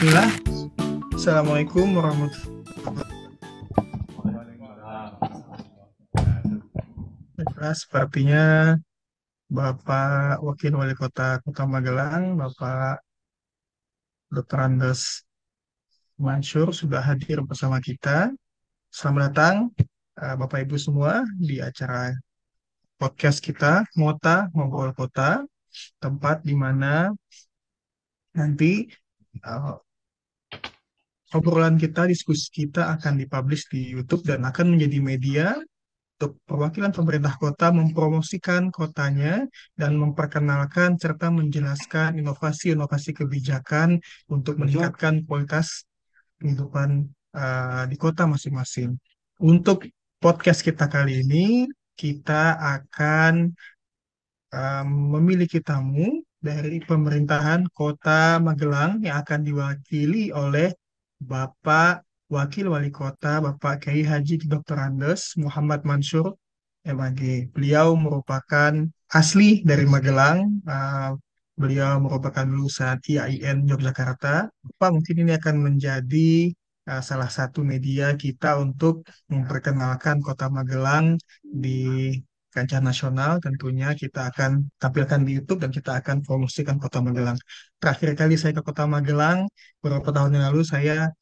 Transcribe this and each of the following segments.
Bismillah. Assalamualaikum warahmatullahi wabarakatuh. Sepertinya Bapak Wakil Wali Kota Kota Magelang, Bapak Dr. Andes Mansur sudah hadir bersama kita. Selamat datang Bapak Ibu semua di acara podcast kita, Ngota Ngobrol Kota, tempat di mana nanti uh, obrolan kita, diskusi kita akan dipublish di YouTube dan akan menjadi media untuk perwakilan pemerintah kota mempromosikan kotanya dan memperkenalkan serta menjelaskan inovasi-inovasi kebijakan untuk meningkatkan kualitas kehidupan di kota masing-masing. Untuk podcast kita kali ini, kita akan memiliki tamu dari pemerintahan Kota Magelang yang akan diwakili oleh Bapak Wakil Wali Kota, Bapak Kiai Haji Dr. Andes Muhammad Mansur, MAG. Beliau merupakan asli dari Magelang. Beliau merupakan lulusan IAIN Yogyakarta. Bapak mungkin ini akan menjadi salah satu media kita untuk memperkenalkan Kota Magelang di kancah nasional. Tentunya kita akan tampilkan di YouTube dan kita akan promosikan Kota Magelang. Terakhir kali saya ke Kota Magelang beberapa tahun yang lalu, saya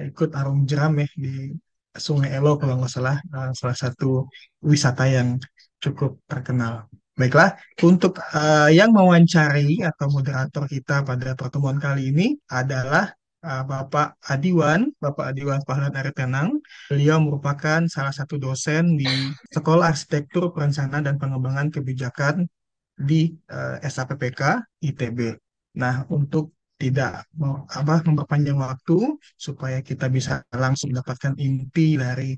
ikut arung jeram ya di Sungai Elo kalau nggak salah, salah satu wisata yang cukup terkenal. Baiklah, untuk yang mewawancari atau moderator kita pada pertemuan kali ini adalah Bapak Adiwan Pahlan Aritenang. Beliau merupakan salah satu dosen di Sekolah Arsitektur Perencanaan dan Pengembangan Kebijakan di SAPPK ITB. Nah, untuk tidak memperpanjang waktu supaya kita bisa langsung mendapatkan inti dari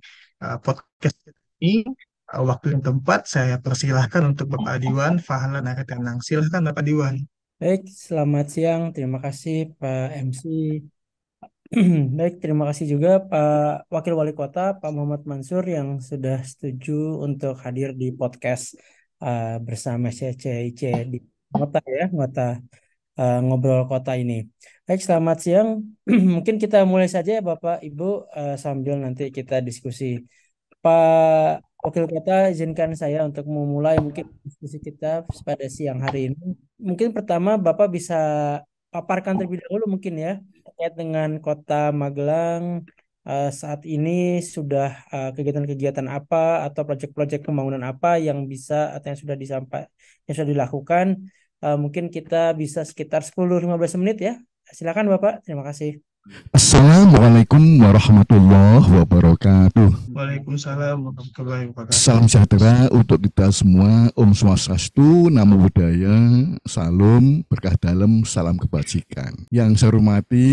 podcast ini, waktu dan tempat saya persilahkan untuk Bapak Adiwan Fahlan Aritenang. Silahkan Bapak Adiwan. Baik, selamat siang. Terima kasih Pak MC. Baik, terima kasih juga Pak Wakil Wali Kota, Pak Muhammad Mansur yang sudah setuju untuk hadir di podcast bersama CCIC di Ngota ya, Ngota Ngobrol Kota ini. Baik, selamat siang. Mungkin kita mulai saja ya Bapak, Ibu, sambil nanti kita diskusi. Pak Wakil Kota, izinkan saya untuk memulai mungkin diskusi kita pada siang hari ini. Mungkin pertama Bapak bisa paparkan terlebih dahulu mungkin ya terkait dengan Kota Magelang saat ini sudah kegiatan-kegiatan apa atau proyek-proyek pembangunan apa yang bisa atau yang sudah dilakukan. Mungkin kita bisa sekitar 10-15 menit ya. Silakan Bapak. Terima kasih. Assalamualaikum warahmatullahi wabarakatuh. Waalaikumsalam warahmatullahi wabarakatuh. Salam sejahtera untuk kita semua. Om Swastiastu, Namo Buddhaya, Salam, berkah dalam, salam kebajikan. Yang saya hormati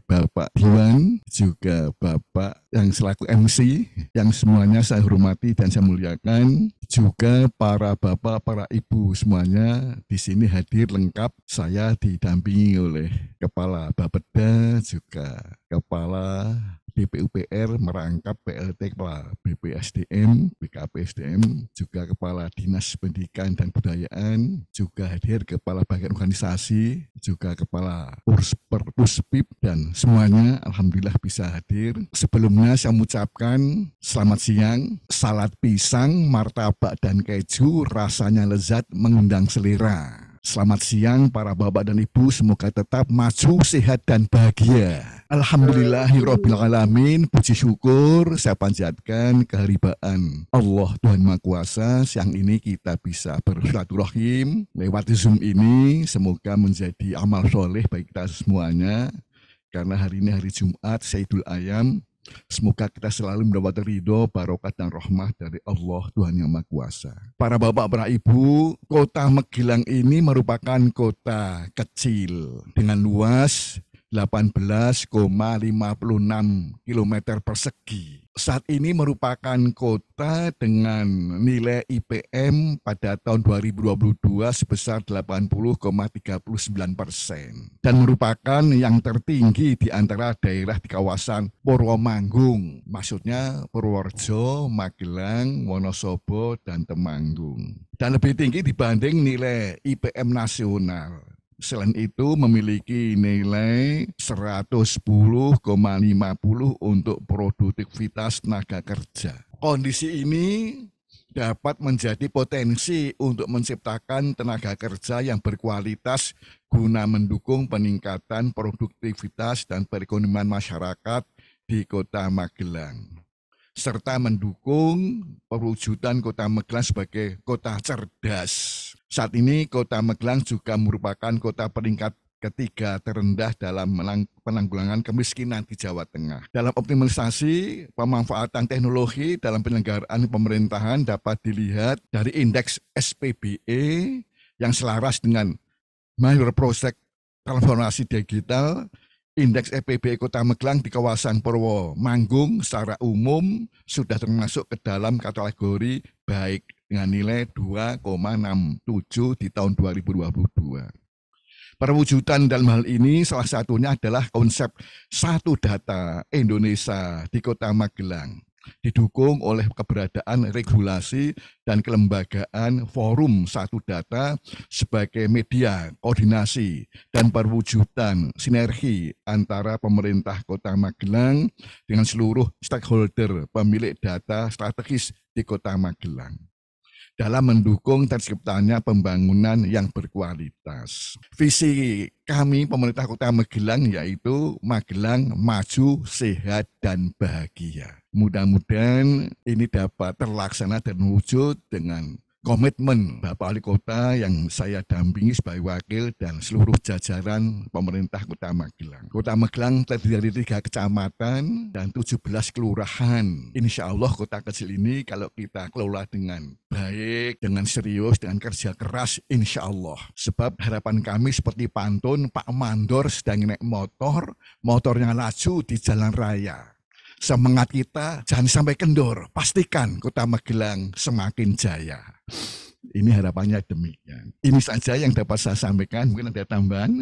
Bapak Diwan, juga Bapak yang selaku MC, yang semuanya saya hormati dan saya muliakan. Juga para bapak, para ibu semuanya di sini hadir lengkap. Saya didampingi oleh Kepala Bapeda, juga Kepala DPUPR merangkap PLT Kepala BPSDM, BKPSDM, juga Kepala Dinas Pendidikan dan Kebudayaan, juga hadir Kepala Bagian Organisasi, juga Kepala Puspip, dan semuanya Alhamdulillah bisa hadir. Sebelumnya saya mengucapkan selamat siang, salad pisang, martabak dan keju rasanya lezat mengundang selera. Selamat siang para bapak dan ibu, semoga tetap maju, sehat dan bahagia. Alhamdulillahirrabbilalamin, puji syukur saya panjatkan kehariban Allah Tuhan Maha Kuasa. Siang ini kita bisa bersilaturahim lewat Zoom ini, semoga menjadi amal soleh bagi kita semuanya. Karena hari ini hari Jumat, Sayyidul Ayam, semoga kita selalu mendapat ridho, barokah dan rahmah dari Allah Tuhan Yang Maha Kuasa. Para bapak, para ibu, Kota Magelang ini merupakan kota kecil dengan luas 18,56 km persegi. Saat ini merupakan kota dengan nilai IPM pada tahun 2022 sebesar 80,39% dan merupakan yang tertinggi di antara daerah di kawasan Purwomanggung, maksudnya Purworejo, Magelang, Wonosobo, dan Temanggung, dan lebih tinggi dibanding nilai IPM nasional. Selain itu memiliki nilai 110,50 untuk produktivitas tenaga kerja. Kondisi ini dapat menjadi potensi untuk menciptakan tenaga kerja yang berkualitas guna mendukung peningkatan produktivitas dan perekonomian masyarakat di Kota Magelang, serta mendukung perwujudan Kota Magelang sebagai kota cerdas. Saat ini Kota Magelang juga merupakan kota peringkat ketiga terendah dalam penanggulangan kemiskinan di Jawa Tengah. Dalam optimalisasi pemanfaatan teknologi dalam penyelenggaraan pemerintahan dapat dilihat dari indeks SPBE yang selaras dengan Mayor Project Transformasi Digital. Indeks SPBE Kota Magelang di kawasan Purwo Manggung secara umum sudah termasuk ke dalam kategori baik dengan nilai 2,67 di tahun 2022. Perwujudan dalam hal ini salah satunya adalah konsep Satu Data Indonesia di Kota Magelang, didukung oleh keberadaan regulasi dan kelembagaan Forum Satu Data sebagai media koordinasi dan perwujudan sinergi antara pemerintah Kota Magelang dengan seluruh stakeholder pemilik data strategis di Kota Magelang dalam mendukung terciptanya pembangunan yang berkualitas. Visi kami pemerintah Kota Magelang yaitu Magelang maju, sehat, dan bahagia. Mudah-mudahan ini dapat terlaksana dan wujud dengan komitmen Bapak Wali Kota yang saya dampingi sebagai wakil dan seluruh jajaran pemerintah Kota Magelang. Kota Magelang terdiri dari 3 kecamatan dan 17 kelurahan. Insya Allah kota kecil ini kalau kita kelola dengan baik, dengan serius, dengan kerja keras, insya Allah. Sebab harapan kami seperti pantun Pak Mandor sedang naik motor, motornya laju di jalan raya. Semangat kita jangan sampai kendor, pastikan Kota Magelang semakin jaya. Ini harapannya demikian. Ini saja yang dapat saya sampaikan. Mungkin ada tambahan,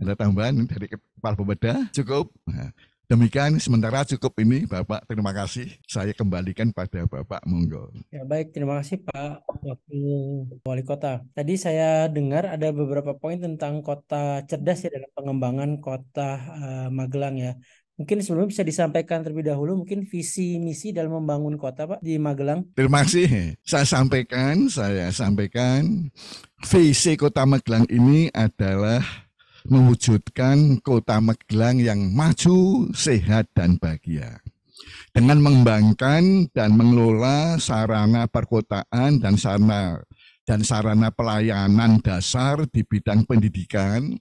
ada tambahan dari Kepala Bapeda. Cukup. Nah, demikian sementara cukup ini, Bapak. Terima kasih. Saya kembalikan pada Bapak, monggo. Ya baik, terima kasih Pak Wakil Wali Kota. Tadi saya dengar ada beberapa poin tentang kota cerdas ya dalam pengembangan Kota Magelang ya. Mungkin sebelumnya bisa disampaikan terlebih dahulu mungkin visi misi dalam membangun kota Pak di Magelang. Terima kasih. Saya sampaikan visi Kota Magelang ini adalah mewujudkan Kota Magelang yang maju, sehat, dan bahagia. Dengan mengembangkan dan mengelola sarana perkotaan dan sarana pelayanan dasar di bidang pendidikan,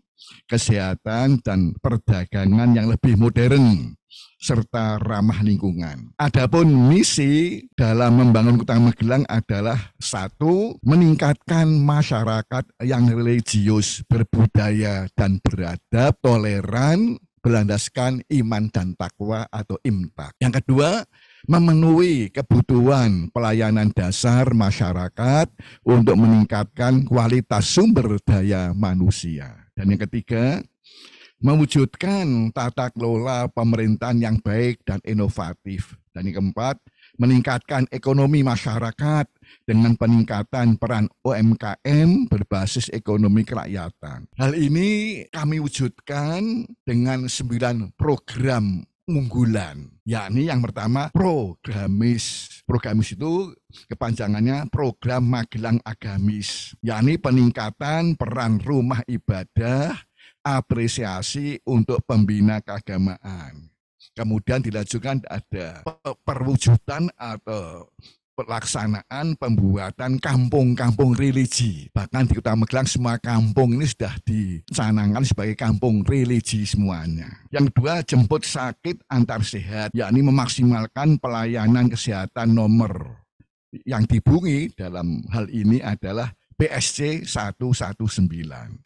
kesehatan, dan perdagangan yang lebih modern serta ramah lingkungan. Adapun misi dalam membangun Kota Magelang adalah 1. Meningkatkan masyarakat yang religius, berbudaya, dan beradab, toleran, berlandaskan iman dan takwa atau imtak. Yang kedua, memenuhi kebutuhan pelayanan dasar masyarakat untuk meningkatkan kualitas sumber daya manusia. Dan yang ketiga, mewujudkan tata kelola pemerintahan yang baik dan inovatif. Dan yang keempat, meningkatkan ekonomi masyarakat dengan peningkatan peran UMKM berbasis ekonomi kerakyatan. Hal ini kami wujudkan dengan 9 program unggulan, yakni yang pertama Progamis. Progamis itu kepanjangannya Program Magelang Agamis, yakni peningkatan peran rumah ibadah, apresiasi untuk pembina keagamaan. Kemudian dilanjutkan ada perwujudan atau pelaksanaan pembuatan kampung-kampung religi. Bahkan di Kota Magelang semua kampung ini sudah dicanangkan sebagai kampung religi semuanya. Yang kedua, jemput sakit antar sehat, yakni memaksimalkan pelayanan kesehatan nomor yang dihubungi dalam hal ini adalah BSC 119.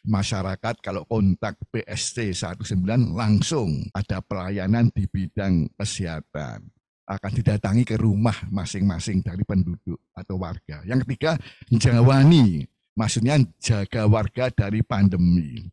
Masyarakat kalau kontak BSC 19 langsung ada pelayanan di bidang kesehatan. Akan didatangi ke rumah masing-masing dari penduduk atau warga. Yang ketiga, jawani, maksudnya jaga warga dari pandemi.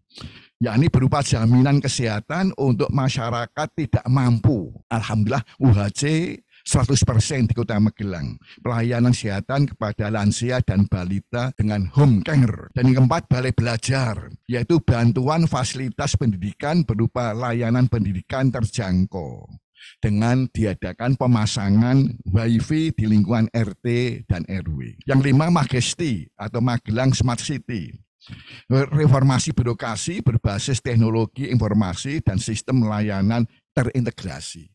Yakni berupa jaminan kesehatan untuk masyarakat tidak mampu. Alhamdulillah UHC 100% di Kota Magelang. Pelayanan kesehatan kepada lansia dan balita dengan home care. Dan yang keempat, balai belajar, yaitu bantuan fasilitas pendidikan berupa layanan pendidikan terjangkau dengan diadakan pemasangan WiFi di lingkungan RT dan RW. Yang lima, Magesti atau Magelang Smart City. Reformasi birokrasi berbasis teknologi informasi dan sistem layanan terintegrasi.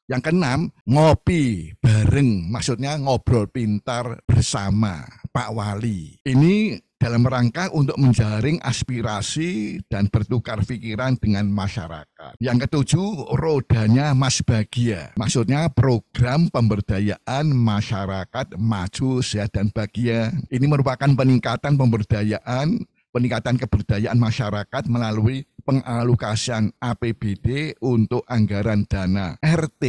Yang keenam, ngopi bareng, maksudnya ngobrol pintar bersama Pak Wali. Ini dalam rangka untuk menjaring aspirasi dan bertukar pikiran dengan masyarakat. Yang ketujuh, rodanya Mas Bagia. Maksudnya program pemberdayaan masyarakat maju, sehat, dan bahagia. Ini merupakan peningkatan keberdayaan masyarakat melalui pengalokasian APBD untuk anggaran dana RT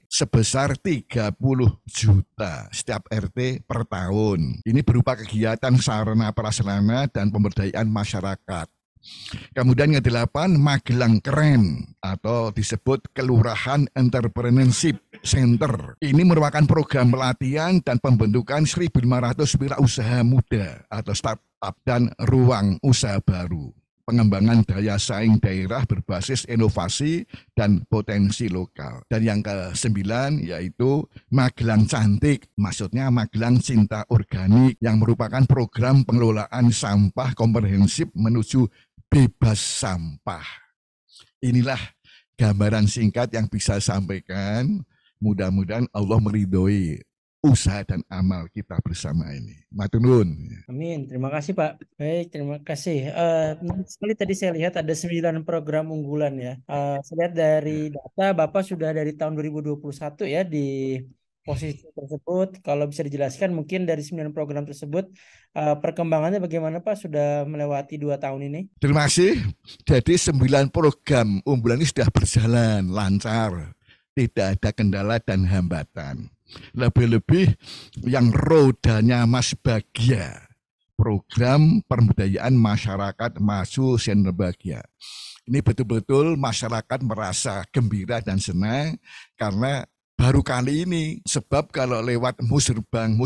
sebesar 30 juta setiap RT per tahun. Ini berupa kegiatan sarana prasarana dan pemberdayaan masyarakat. Kemudian yang 8, Magelang Keren atau disebut Kelurahan Entrepreneurship Center. Ini merupakan program pelatihan dan pembentukan 1.500 wirausaha muda atau startup dan ruang usaha baru. Pengembangan daya saing daerah berbasis inovasi dan potensi lokal. Dan yang ke-9 yaitu Magelang Cantik, maksudnya Magelang Cinta Organik, yang merupakan program pengelolaan sampah komprehensif menuju bebas sampah. Inilah gambaran singkat yang bisa saya sampaikan. Mudah-mudahan Allah meridhoi usaha dan amal kita bersama ini. Matur nuwun. Amin. Terima kasih Pak. Baik, terima kasih. Menarik sekali tadi saya lihat ada 9 program unggulan ya. Saya lihat dari data Bapak sudah dari tahun 2021 ya di posisi tersebut. Kalau bisa dijelaskan mungkin dari 9 program tersebut perkembangannya bagaimana Pak sudah melewati 2 tahun ini? Terima kasih. Jadi 9 program unggulan ini sudah berjalan lancar. Tidak ada kendala dan hambatan. Lebih-lebih yang rodanya Mas Bagia, program pemberdayaan masyarakat maju dan bahagia. Ini betul-betul masyarakat merasa gembira dan senang karena baru kali ini, sebab kalau lewat musrenbang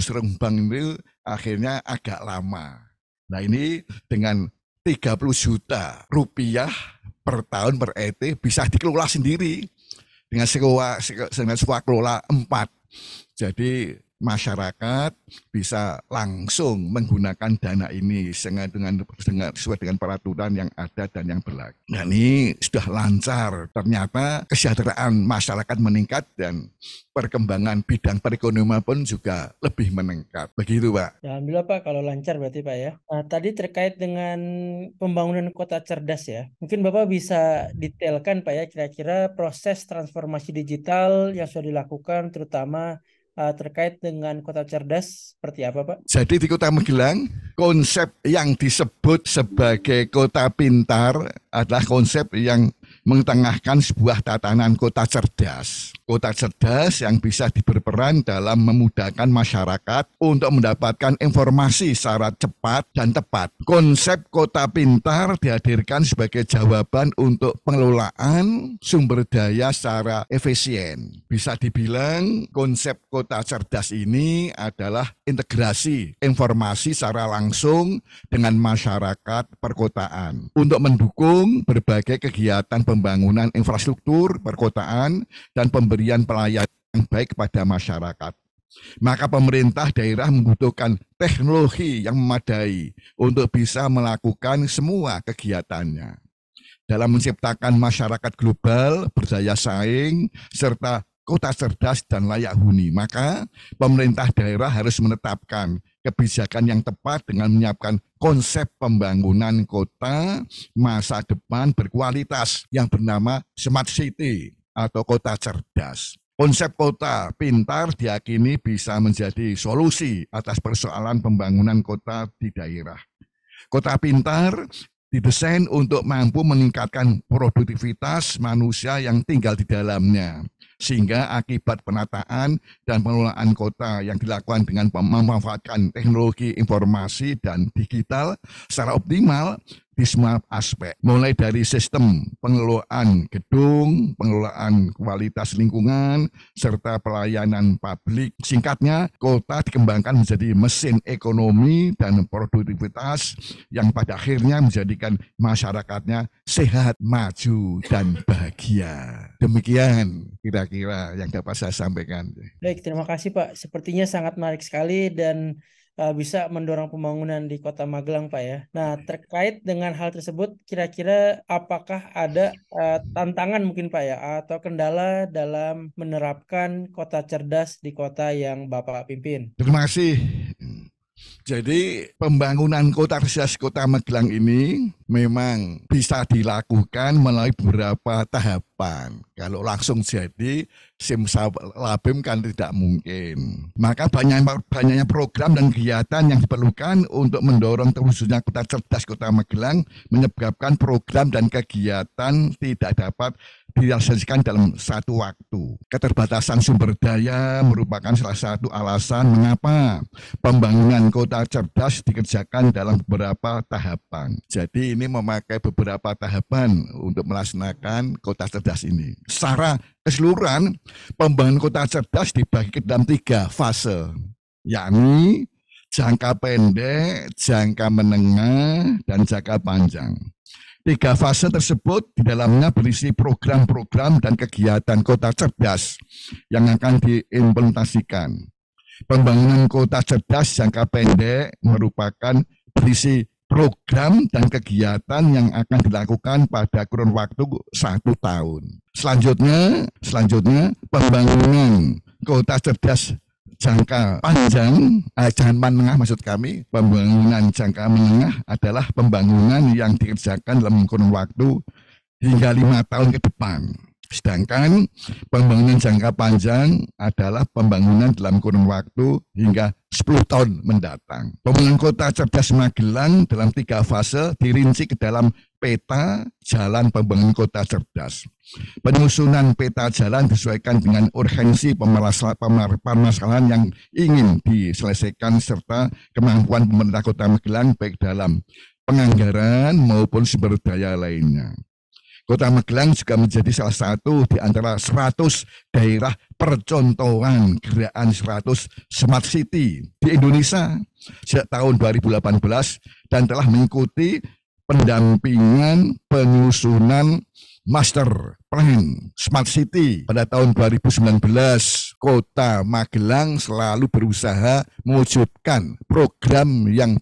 itu akhirnya agak lama. Nah ini dengan 30 juta rupiah per tahun per ET bisa dikelola sendiri dengan sewa kelola 4. Jadi masyarakat bisa langsung menggunakan dana ini sesuai dengan peraturan yang ada dan yang berlaku. Nah ini sudah lancar, ternyata kesejahteraan masyarakat meningkat dan perkembangan bidang perekonomian pun juga lebih meningkat. Begitu Pak. Alhamdulillah Pak kalau lancar berarti Pak ya. Tadi terkait dengan pembangunan kota cerdas ya. Mungkin Bapak bisa detailkan Pak ya kira-kira proses transformasi digital yang sudah dilakukan terutama terkait dengan kota cerdas seperti apa Pak? Jadi di Kota Magelang, konsep yang disebut sebagai kota pintar adalah konsep yang mengetengahkan sebuah tatanan kota cerdas. Kota cerdas yang bisa berperan dalam memudahkan masyarakat untuk mendapatkan informasi secara cepat dan tepat. Konsep kota pintar dihadirkan sebagai jawaban untuk pengelolaan sumber daya secara efisien. Bisa dibilang konsep kota cerdas ini adalah integrasi informasi secara langsung dengan masyarakat perkotaan untuk mendukung berbagai kegiatan pembangunan infrastruktur perkotaan dan pemberian pelayanan yang baik kepada masyarakat. Maka pemerintah daerah membutuhkan teknologi yang memadai untuk bisa melakukan semua kegiatannya. Dalam menciptakan masyarakat global, berdaya saing, serta kota cerdas dan layak huni, maka pemerintah daerah harus menetapkan kebijakan yang tepat dengan menyiapkan konsep pembangunan kota masa depan berkualitas yang bernama Smart City atau kota cerdas. Konsep kota pintar diyakini bisa menjadi solusi atas persoalan pembangunan kota di daerah. Kota pintar didesain untuk mampu meningkatkan produktivitas manusia yang tinggal di dalamnya, sehingga akibat penataan dan pengelolaan kota yang dilakukan dengan memanfaatkan teknologi informasi dan digital secara optimal di semua aspek, mulai dari sistem pengelolaan gedung, pengelolaan kualitas lingkungan, serta pelayanan publik. Singkatnya, kota dikembangkan menjadi mesin ekonomi dan produktivitas yang pada akhirnya menjadikan masyarakatnya sehat, maju, dan bahagia. Demikian kira-kira yang dapat saya sampaikan. Baik, terima kasih Pak. Sepertinya sangat menarik sekali dan bisa mendorong pembangunan di Kota Magelang, Pak ya. Nah, terkait dengan hal tersebut, kira-kira apakah ada tantangan mungkin Pak ya, atau kendala dalam menerapkan kota cerdas di kota yang Bapak pimpin? Terima kasih. Jadi pembangunan kota cerdas Kota Magelang ini memang bisa dilakukan melalui beberapa tahapan. Kalau langsung jadi simsalabim kan tidak mungkin. Maka banyaknya program dan kegiatan yang diperlukan untuk mendorong terwujudnya kota cerdas Kota Magelang menyebabkan program dan kegiatan tidak dapat direalisasikan dalam satu waktu. Keterbatasan sumber daya merupakan salah satu alasan mengapa pembangunan kota cerdas dikerjakan dalam beberapa tahapan. Jadi ini memakai beberapa tahapan untuk melaksanakan kota cerdas ini. Secara keseluruhan, pembangunan kota cerdas dibagi ke dalam 3 fase, yakni jangka pendek, jangka menengah, dan jangka panjang. 3 fase tersebut di dalamnya berisi program-program dan kegiatan kota cerdas yang akan diimplementasikan. Pembangunan kota cerdas jangka pendek merupakan berisi program dan kegiatan yang akan dilakukan pada kurun waktu 1 tahun. Selanjutnya pembangunan kota cerdas jangka panjang, jangka menengah maksud kami, pembangunan jangka menengah adalah pembangunan yang dikerjakan dalam kurun waktu hingga 5 tahun ke depan. Sedangkan pembangunan jangka panjang adalah pembangunan dalam kurun waktu hingga 10 tahun mendatang. Pembangunan kota cerdas Magelang dalam 3 fase dirinci ke dalam peta jalan pembangunan kota cerdas. Penyusunan peta jalan disesuaikan dengan urgensi permasalahan yang ingin diselesaikan serta kemampuan pemerintah Kota Magelang baik dalam penganggaran maupun sumber daya lainnya. Kota Magelang juga menjadi salah satu di antara 100 daerah percontohan gerakan 100 Smart City di Indonesia sejak tahun 2018 dan telah mengikuti pendampingan penyusunan Master Plan Smart City pada tahun 2019. Kota Magelang selalu berusaha mewujudkan program yang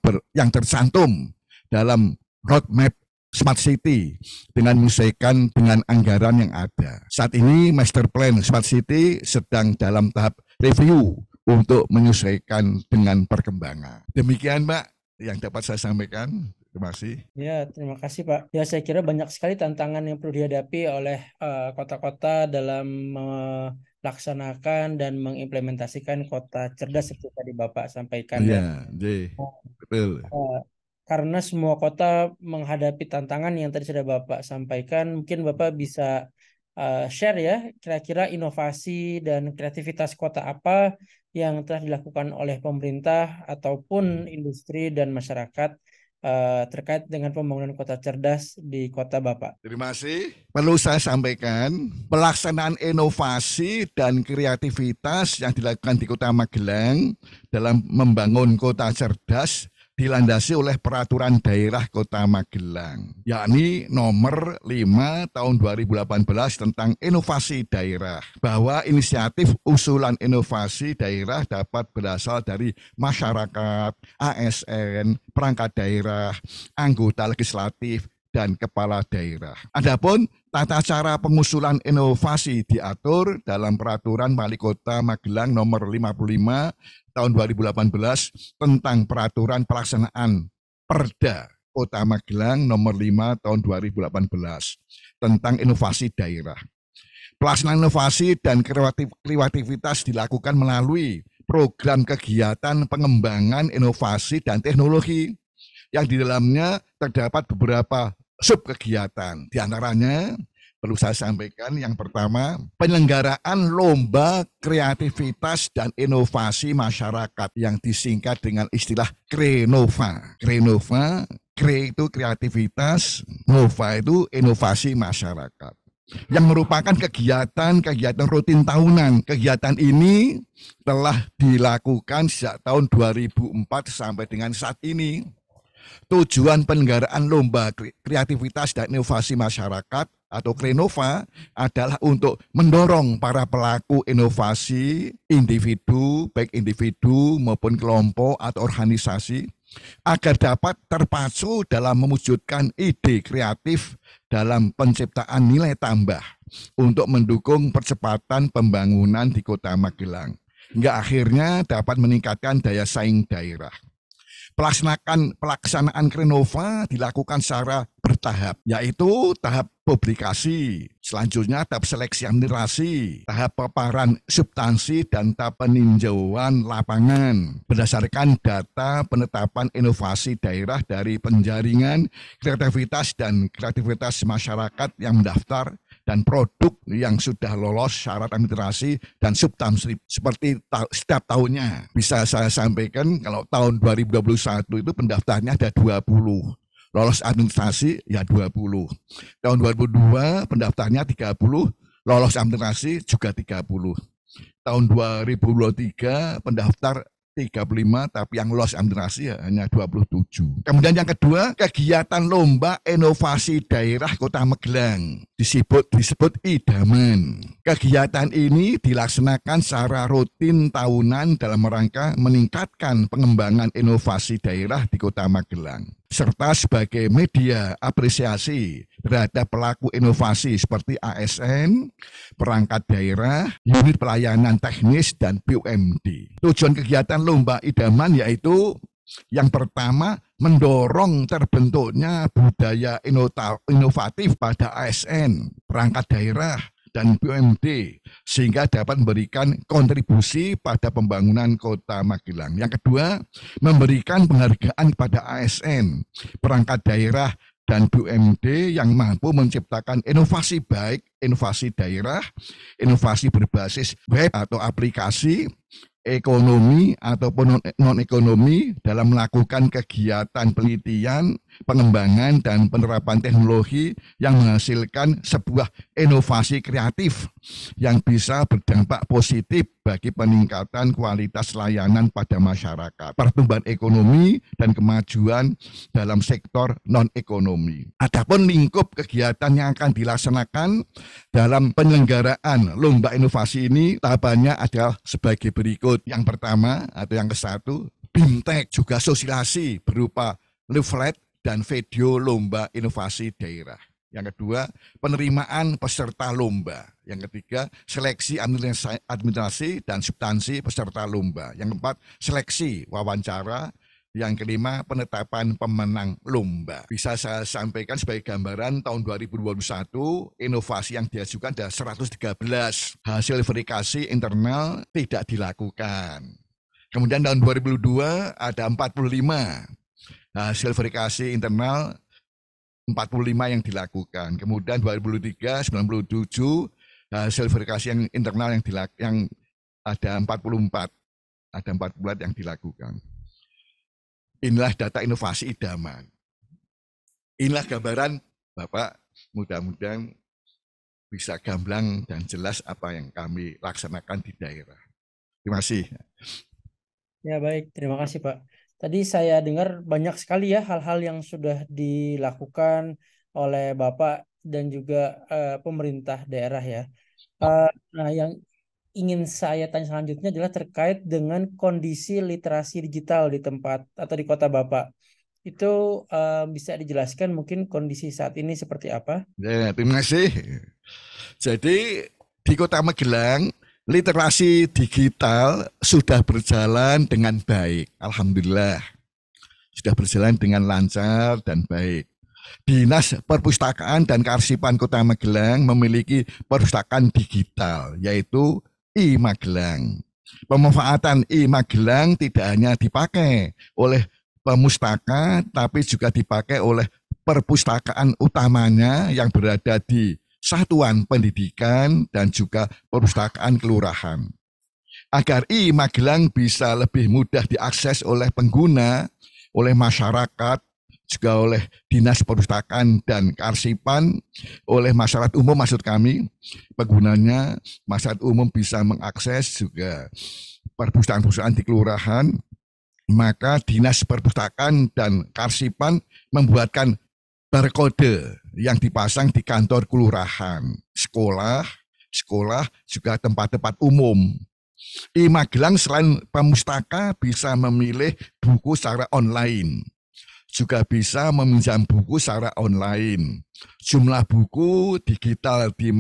tercantum dalam roadmap Smart City dengan menyesuaikan dengan anggaran yang ada. Saat ini Master Plan Smart City sedang dalam tahap review untuk menyesuaikan dengan perkembangan. Demikian Mbak yang dapat saya sampaikan. Terima kasih. Ya, terima kasih Pak. Ya, saya kira banyak sekali tantangan yang perlu dihadapi oleh kota-kota dalam melaksanakan dan mengimplementasikan kota cerdas seperti tadi Bapak sampaikan. Iya, betul. Karena semua kota menghadapi tantangan yang tadi sudah Bapak sampaikan, mungkin Bapak bisa share ya, kira-kira inovasi dan kreativitas kota apa yang telah dilakukan oleh pemerintah ataupun industri dan masyarakat terkait dengan pembangunan kota cerdas di kota Bapak. Terima kasih. Perlu saya sampaikan, pelaksanaan inovasi dan kreativitas yang dilakukan di Kota Magelang dalam membangun kota cerdas dilandasi oleh peraturan daerah Kota Magelang, yakni nomor 5 tahun 2018 tentang inovasi daerah, bahwa inisiatif usulan inovasi daerah dapat berasal dari masyarakat, ASN, perangkat daerah, anggota legislatif, dan kepala daerah. Adapun tata cara pengusulan inovasi diatur dalam peraturan Wali Kota Magelang nomor 55 tahun 2018 tentang peraturan pelaksanaan Perda Kota Magelang nomor 5 tahun 2018 tentang inovasi daerah. Pelaksanaan inovasi dan kreativitas dilakukan melalui program kegiatan pengembangan inovasi dan teknologi yang di dalamnya terdapat beberapa subkegiatan. Di antaranya perlu saya sampaikan yang pertama, penyelenggaraan lomba kreativitas dan inovasi masyarakat yang disingkat dengan istilah Krenova. Krenova Kre itu kreativitas, Nova itu inovasi masyarakat. Yang merupakan kegiatan rutin tahunan. Kegiatan ini telah dilakukan sejak tahun 2004 sampai dengan saat ini. Tujuan penyelenggaraan lomba kreativitas dan inovasi masyarakat atau Krenova adalah untuk mendorong para pelaku inovasi individu, baik individu maupun kelompok atau organisasi, agar dapat terpacu dalam mewujudkan ide kreatif dalam penciptaan nilai tambah untuk mendukung percepatan pembangunan di Kota Magelang, hingga akhirnya dapat meningkatkan daya saing daerah. Pelaksanaan Krenova dilakukan secara bertahap, yaitu tahap publikasi, selanjutnya tahap seleksi administrasi, tahap paparan substansi, dan tahap peninjauan lapangan berdasarkan data penetapan inovasi daerah dari penjaringan kreativitas dan kreativitas masyarakat yang mendaftar dan produk yang sudah lolos syarat administrasi dan substansi seperti setiap tahunnya. Bisa saya sampaikan kalau tahun 2021 itu pendaftarnya ada 20. Lolos administrasi ya 20. Tahun 2002 pendaftarnya 30, lolos administrasi juga 30. Tahun 2023 pendaftar 35, tapi yang lolos administrasi ya hanya 27. Kemudian yang kedua, kegiatan lomba inovasi daerah Kota Magelang disebut idaman. Kegiatan ini dilaksanakan secara rutin tahunan dalam rangka meningkatkan pengembangan inovasi daerah di Kota Magelang, serta sebagai media apresiasi terhadap pelaku inovasi seperti ASN, perangkat daerah, unit pelayanan teknis, dan BUMD. Tujuan kegiatan lomba idaman yaitu yang pertama, mendorong terbentuknya budaya inovatif pada ASN, perangkat daerah, dan BUMD, sehingga dapat memberikan kontribusi pada pembangunan Kota Magelang. Yang kedua, memberikan penghargaan kepada ASN, perangkat daerah, dan BUMD yang mampu menciptakan inovasi baik, inovasi daerah, inovasi berbasis web atau aplikasi, ekonomi ataupun non-ekonomi dalam melakukan kegiatan penelitian, pengembangan, dan penerapan teknologi yang menghasilkan sebuah inovasi kreatif yang bisa berdampak positif bagi peningkatan kualitas layanan pada masyarakat, pertumbuhan ekonomi, dan kemajuan dalam sektor non-ekonomi. Adapun lingkup kegiatan yang akan dilaksanakan dalam penyelenggaraan lomba inovasi ini tahapannya adalah sebagai berikut. Yang pertama atau yang ke-1, BIMTEK, juga sosialisasi berupa leaflet dan video lomba inovasi daerah. Yang kedua, penerimaan peserta lomba. Yang ketiga, seleksi administrasi dan substansi peserta lomba. Yang keempat, seleksi wawancara. Yang kelima, penetapan pemenang lomba. Bisa saya sampaikan sebagai gambaran tahun 2021, inovasi yang diajukan ada 113. Hasil verifikasi internal tidak dilakukan. Kemudian tahun 2002 ada 45. Hasil verifikasi internal 45 yang dilakukan. Kemudian 2003 97 hasil verifikasi yang internal yang ada 44. Ada 44 yang dilakukan. Inilah data inovasi idaman. Inilah gambaran Bapak, mudah-mudahan bisa gamblang dan jelas apa yang kami laksanakan di daerah. Terima kasih. Ya baik, terima kasih Pak. Tadi saya dengar banyak sekali ya hal-hal yang sudah dilakukan oleh Bapak dan juga pemerintah daerah ya. Nah, yang ingin saya tanya selanjutnya adalah terkait dengan kondisi literasi digital di tempat atau di kota Bapak. Itu bisa dijelaskan mungkin kondisi saat ini seperti apa? Ya, terima kasih. Jadi di Kota Magelang, literasi digital sudah berjalan dengan baik. Alhamdulillah. Sudah berjalan dengan lancar dan baik. Dinas Perpustakaan dan Kearsipan Kota Magelang memiliki perpustakaan digital, yaitu e-Magelang. Pemanfaatan e-Magelang tidak hanya dipakai oleh pemustaka, tapi juga dipakai oleh perpustakaan utamanya yang berada di satuan pendidikan dan juga perpustakaan kelurahan. Agar e-Magelang bisa lebih mudah diakses oleh pengguna, oleh masyarakat, juga oleh Dinas Perpustakaan dan Kearsipan, oleh masyarakat umum maksud kami, penggunanya masyarakat umum bisa mengakses juga perpustakaan-perpustakaan di kelurahan, maka Dinas Perpustakaan dan Kearsipan membuatkan barcode yang dipasang di kantor kelurahan, sekolah, juga tempat-tempat umum. Magelang selain pemustaka bisa memilih buku secara online, juga bisa meminjam buku secara online. Jumlah buku digital di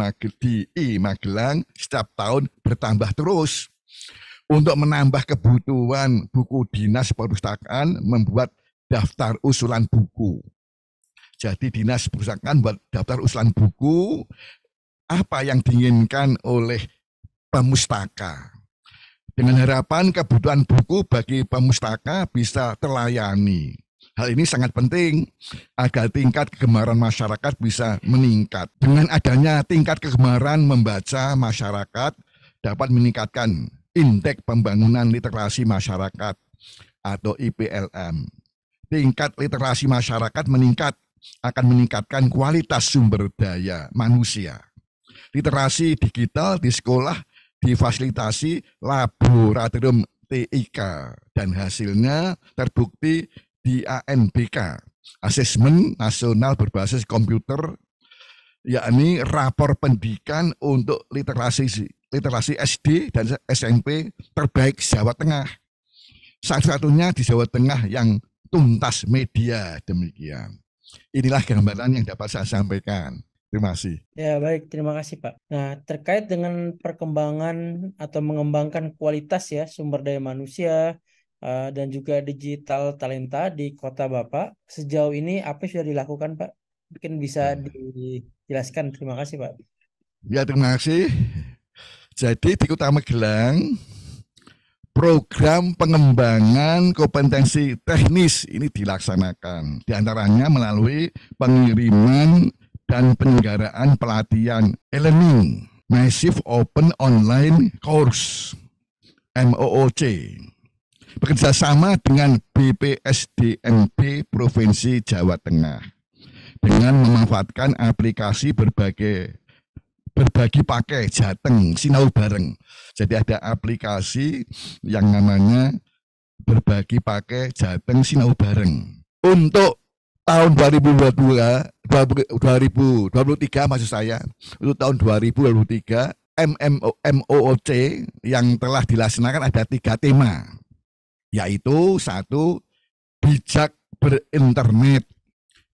Magelang setiap tahun bertambah terus. Untuk menambah kebutuhan buku Dinas Perpustakaan membuat daftar usulan buku. Jadi Dinas Perpustakaan buat daftar usulan buku apa yang diinginkan oleh pemustaka. Dengan harapan kebutuhan buku bagi pemustaka bisa terlayani. Hal ini sangat penting agar tingkat kegemaran masyarakat bisa meningkat. Dengan adanya tingkat kegemaran membaca masyarakat dapat meningkatkan indeks pembangunan literasi masyarakat atau IPLM. Tingkat literasi masyarakat meningkat akan meningkatkan kualitas sumber daya manusia. Literasi digital di sekolah difasilitasi laboratorium TIK dan hasilnya terbukti di ANBK, Asesmen Nasional Berbasis Komputer, yakni rapor pendidikan untuk literasi SD dan SMP terbaik Jawa Tengah. Satu-satunya di Jawa Tengah yang tuntas media, demikian. Inilah gambaran yang dapat saya sampaikan. Terima kasih. Ya, baik. Terima kasih, Pak. Nah, terkait dengan perkembangan atau mengembangkan kualitas ya sumber daya manusia dan juga digital talenta di kota Bapak, sejauh ini apa yang sudah dilakukan, Pak? Mungkin bisa dijelaskan. Terima kasih, Pak. Ya, terima kasih. Jadi di Kota Magelang, program pengembangan kompetensi teknis ini dilaksanakan. Di antaranya melalui pengiriman dan penyelenggaraan pelatihan e-learning, Massive Open Online Course, MOOC, bekerjasama dengan BPSDMB Provinsi Jawa Tengah, dengan memanfaatkan aplikasi berbagi pakai Jateng Sinau Bareng. Jadi ada aplikasi yang namanya berbagi pakai Jateng Sinau Bareng. Untuk tahun 2023 maksud saya, untuk tahun 2023 MOOC yang telah dilaksanakan ada 3 tema, yaitu 1, bijak berinternet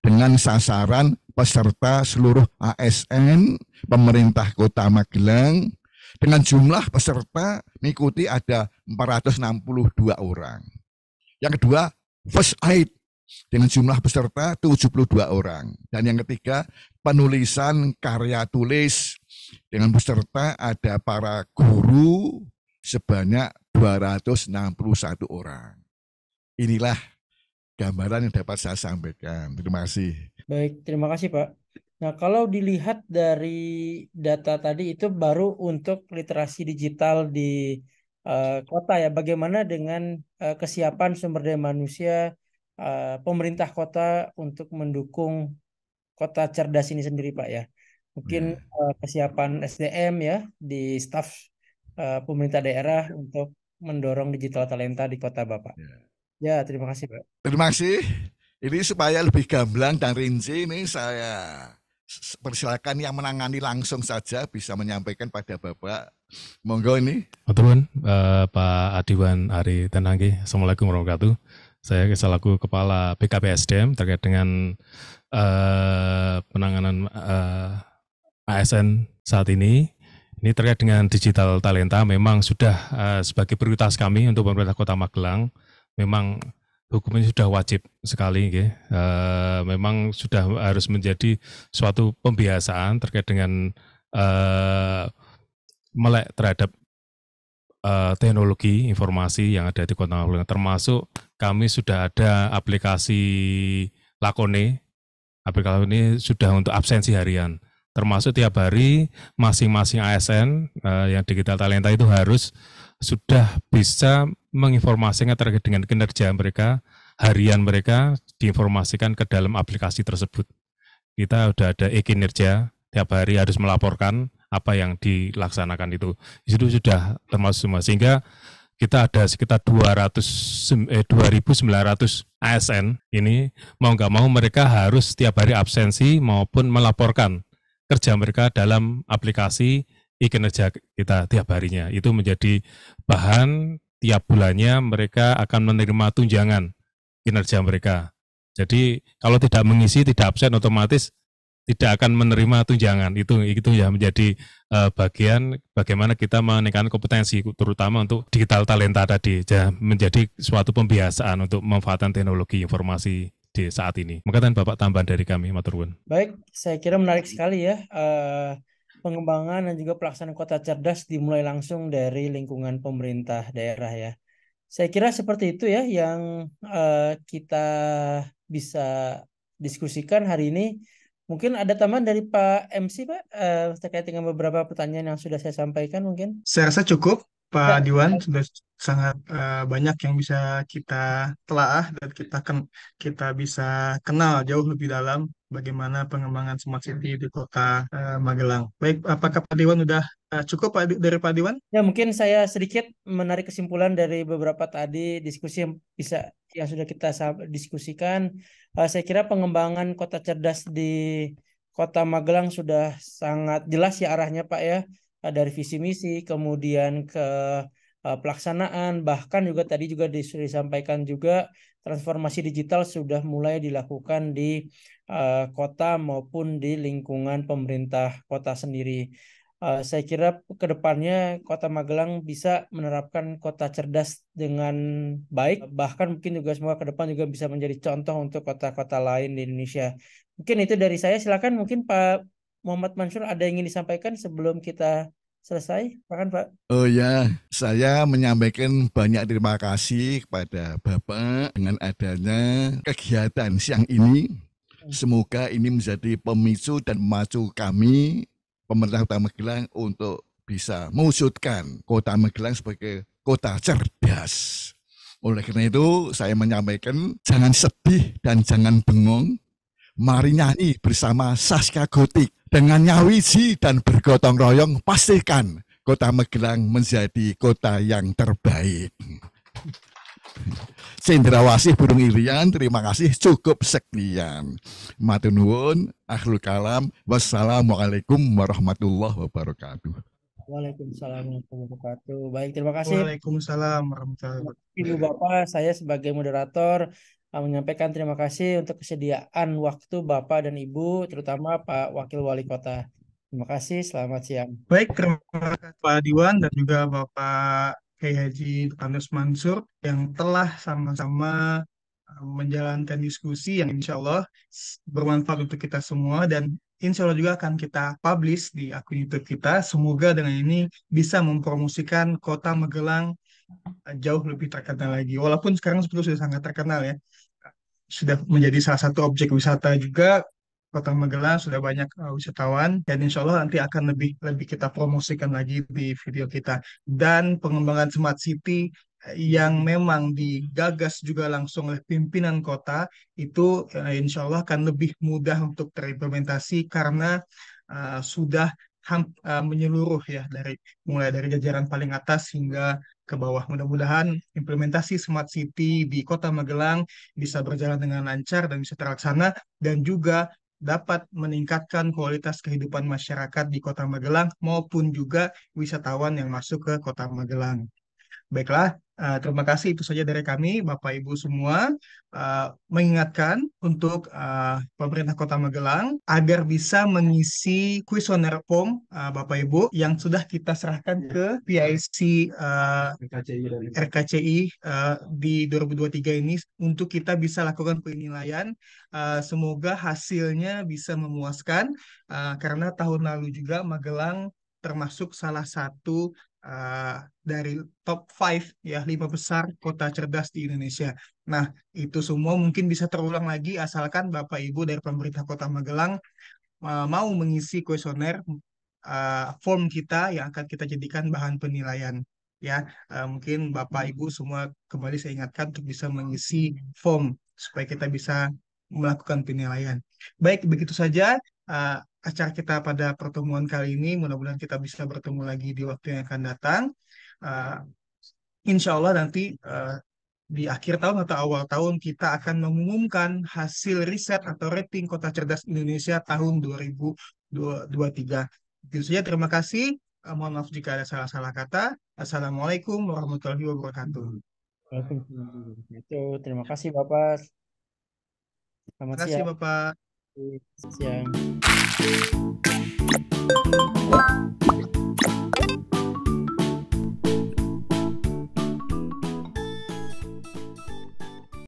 dengan sasaran peserta seluruh ASN pemerintah Kota Magelang, dengan jumlah peserta mengikuti ada 462 orang. Yang kedua, first aid dengan jumlah peserta 72 orang. Dan yang ketiga, penulisan karya tulis dengan peserta ada para guru sebanyak 261 orang. Inilah gambaran yang dapat saya sampaikan. Terima kasih. Baik, terima kasih, Pak. Nah, kalau dilihat dari data tadi itu baru untuk literasi digital di kota ya. Bagaimana dengan kesiapan sumber daya manusia pemerintah kota untuk mendukung kota cerdas ini sendiri, Pak ya? Mungkin kesiapan SDM ya di staf pemerintah daerah untuk mendorong digital talenta di kota Bapak. Ya, terima kasih, Pak. Terima kasih. Ini supaya lebih gamblang dan rinci, ini saya persilakan yang menangani langsung saja bisa menyampaikan pada Bapak. Monggo ini. Matur Pak Adiwan Ari Tenangge. Assalamualaikum warahmatullahi wabarakatuh. Saya selaku Kepala BKPSDM terkait dengan penanganan ASN saat ini. Ini terkait dengan digital talenta memang sudah sebagai prioritas kami untuk pemerintah Kota Magelang. Memang hukum ini sudah wajib sekali, memang sudah harus menjadi suatu pembiasaan terkait dengan melek terhadap teknologi informasi yang ada di Kota Magelang. Termasuk kami sudah ada aplikasi Lakone. Aplikasi ini sudah untuk absensi harian. Termasuk tiap hari masing-masing ASN yang digital talenta itu harus sudah bisa menginformasikan terkait dengan kinerja mereka harian mereka diinformasikan ke dalam aplikasi tersebut. Kita udah ada e-kinerja, tiap hari harus melaporkan apa yang dilaksanakan itu. Itu sudah termasuk semua, sehingga kita ada sekitar 2.900 ASN ini, mau nggak mau mereka harus setiap hari absensi maupun melaporkan kerja mereka dalam aplikasi e-kinerja kita tiap harinya. Itu menjadi bahan tiap bulannya mereka akan menerima tunjangan kinerja mereka. Jadi kalau tidak mengisi, tidak absen, otomatis tidak akan menerima tunjangan. Itu ya menjadi bagian bagaimana kita menaikkan kompetensi, terutama untuk digital talenta tadi, menjadi suatu pembiasaan untuk memanfaatkan teknologi informasi di saat ini. Mungkin Bapak tambahan dari kami, matur nuwun. Baik, saya kira menarik sekali ya. Pengembangan dan juga pelaksanaan kota cerdas dimulai langsung dari lingkungan pemerintah daerah ya. Saya kira seperti itu ya yang kita bisa diskusikan hari ini. Mungkin ada tambahan dari Pak MC, Pak, terkait dengan beberapa pertanyaan yang sudah saya sampaikan mungkin. Saya rasa cukup, Ya, Pak Diwan, sudah sangat banyak yang bisa kita telaah dan kita bisa kenal jauh lebih dalam bagaimana pengembangan Smart City di Kota Magelang. Baik, apakah Pak Diwan sudah cukup dari Pak Diwan? ya mungkin saya sedikit menarik kesimpulan dari beberapa tadi diskusi yang sudah kita diskusikan. Saya kira pengembangan kota cerdas di Kota Magelang sudah sangat jelas ya arahnya Pak ya. Dari visi misi kemudian ke pelaksanaan, bahkan juga tadi juga sudah disampaikan juga transformasi digital sudah mulai dilakukan di kota maupun di lingkungan pemerintah kota sendiri. Saya kira ke depannya Kota Magelang bisa menerapkan kota cerdas dengan baik, bahkan mungkin juga semua ke depan juga bisa menjadi contoh untuk kota-kota lain di Indonesia. Mungkin itu dari saya. Silakan mungkin Pak Muhammad Mansur ada yang ingin disampaikan sebelum kita selesai. Silakan Pak. Oh ya, saya menyampaikan banyak terima kasih kepada Bapak dengan adanya kegiatan siang ini. Semoga ini menjadi pemicu dan memacu kami, pemerintah Kota Magelang, untuk bisa mewujudkan Kota Magelang sebagai kota cerdas. Oleh karena itu, saya menyampaikan jangan sedih dan jangan bengong. Mari nyanyi bersama Saskia Gotik. Dengan nyawiji dan bergotong royong, pastikan Kota Magelang menjadi kota yang terbaik. Cendrawasih Burung Irian, terima kasih, cukup sekian. Matur nuwun, akhirul kalam, wassalamualaikum warahmatullahi wabarakatuh. Waalaikumsalam warahmatullahi wabarakatuh. Baik, terima kasih Waalaikumsalam warahmatullahi wabarakatuh. Ibu Bapak. Saya sebagai moderator menyampaikan terima kasih untuk kesediaan waktu Bapak dan Ibu, terutama Pak Wakil Wali Kota. Terima kasih, selamat siang. Baik, terima kasih Pak Diwan dan juga Bapak Kiai Haji Dr. Mansur yang telah sama-sama menjalankan diskusi yang insya Allah bermanfaat untuk kita semua dan insya Allah juga akan kita publish di akun YouTube kita. Semoga dengan ini bisa mempromosikan Kota Magelang jauh lebih terkenal lagi. Walaupun sekarang sebetulnya sudah sangat terkenal ya. Sudah menjadi salah satu objek wisata juga. Kota Magelang sudah banyak wisatawan dan insya Allah nanti akan lebih kita promosikan lagi di video kita. Dan pengembangan Smart City yang memang digagas juga langsung oleh pimpinan kota itu insya Allah akan lebih mudah untuk terimplementasi karena sudah menyeluruh ya mulai dari jajaran paling atas hingga ke bawah. Mudah-mudahan implementasi Smart City di Kota Magelang bisa berjalan dengan lancar dan bisa terlaksana dan juga dapat meningkatkan kualitas kehidupan masyarakat di Kota Magelang maupun juga wisatawan yang masuk ke Kota Magelang. Baiklah, terima kasih itu saja dari kami, Bapak Ibu semua. Mengingatkan untuk pemerintah Kota Magelang agar bisa mengisi kuesioner form Bapak Ibu yang sudah kita serahkan ke PIC RKCI di 2023 ini untuk kita bisa lakukan penilaian. Semoga hasilnya bisa memuaskan karena tahun lalu juga Magelang termasuk salah satu dari top 5 ya 5 besar kota cerdas di Indonesia. Nah, itu semua mungkin bisa terulang lagi asalkan Bapak Ibu dari pemerintah Kota Magelang mau mengisi kuesioner form kita yang akan kita jadikan bahan penilaian. ya. Mungkin Bapak Ibu semua kembali saya ingatkan untuk bisa mengisi form supaya kita bisa melakukan penilaian. Baik, begitu saja uh, acara kita pada pertemuan kali ini. Mudah-mudahan kita bisa bertemu lagi di waktu yang akan datang. Uh, Insya Allah nanti di akhir tahun atau awal tahun kita akan mengumumkan hasil riset atau rating Kota Cerdas Indonesia tahun 2023. Itu saja, terima kasih. Mohon maaf jika ada salah-salah kata. Assalamualaikum warahmatullahi wabarakatuh. Waalaikumsalam warahmatullahi wabarakatuh. Terima kasih Bapak. Selamat Terima kasih siang. Bapak. Siang.